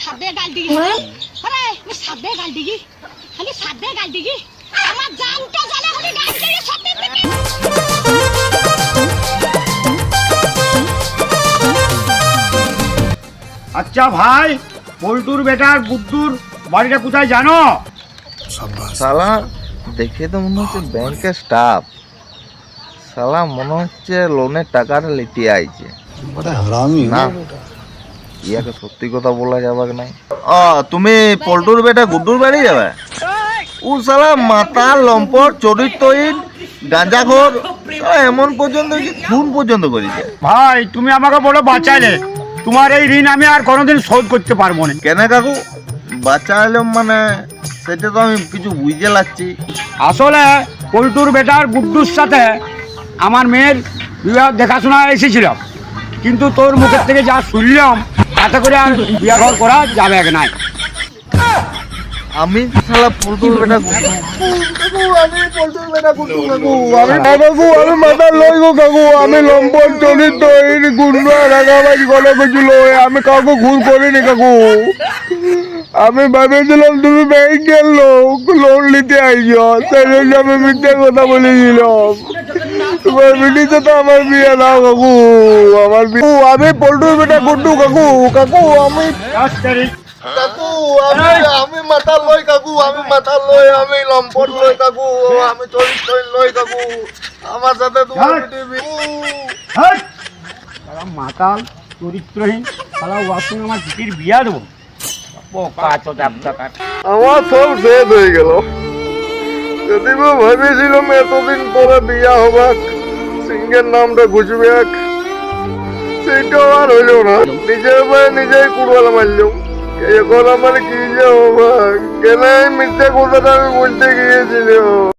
সাদে গাল দিগি আরে আমি সাদে গাল দিগি খালি সাদে গাল দিগি আমার জানটা জ্বালা হলি গাল দিগি সত্যি থেকে আচ্ছা ভাই, পল্টুর বেটার বুদ্ধুর বাড়িটা কোথায় জানো? শালা দেখে তো মনে হচ্ছে ব্যাংকের স্টাফ। শালা মনে হচ্ছে লোনের টাকাটা লিতে আইছে। না, ইয়াকে সত্যি কথা বলা যাবে নাই। ও তুমি পল্টুর বেটা গুড্ডুর বাড়ি যাবে? ও শালা মাতাল, লম্পট, চরিত্রহীন, গাঁজাখোর, এমন পর্যন্ত যে খুন পর্যন্ত করেছে। ভাই তুমি আমাকে বলো বাঁচাইলে, তোমার এই ঋণ আমি আর কোনোদিন শোধ করতে পারবো না। কেন কাকু বাঁচাইলাম মানে? সেটা তো আমি কিছু বুঝতে লাগছি। আসলে পল্টুর বেটার গুড্ডুর সাথে আমার মেয়ের বিবাহ দেখাশোনা এসেছিলাম, কিন্তু তোর মুখের থেকে যা শুনলাম তাতে করে আর বিবাহ করা যাবে নাই। আমি শালা পল্টুর বেটা গুড্ডু। আমি পল্টুর বেটা গুড্ডু কাকু। আমি মাথা লই গো কাকু। আমি লম্পট, চরিত্রহীন, গুন্ডা, রাগাবাজ, গলাবাজি লই। আমি কাউকে খুন করিনি কাকু। আমি ভেবেছিলাম তুমি ব্যাংকের লোক, লোন নিতে আইছো, সেই জন্য আমি মিথ্যে কথা বলেছিলাম। তোমার বিটিতে তো আমার বিয়ে দাও কাকু। আমার বিয়ে। আমি পল্টুর বেটা গুড্ডু কাকু। কাকু আমি কাকু আমি মাথা লই কাকু। আমি মাথা লই, আমি লম্পট লই কাকু। আমি চরিত্রহীন লই কাকু। আমার সাথে তোমার মাতাল, চরিত্রহীন, সারা ওয়াশরুম আমার দিদির বিয়া দেবো। আমার সব শেষ হয়ে গেল। যদি ভেবেছিলাম এতদিন পরে বিয়া হবাক, সিংহের নামটা ঘুষবে, সেইটাও আর হইল না। নিজের পায়ে নিজেই কুড়াল মারলাম। এখন আমার কি যে হবা? কেন মিথ্যে কথাটা আমি বলতে গিয়েছিলাম?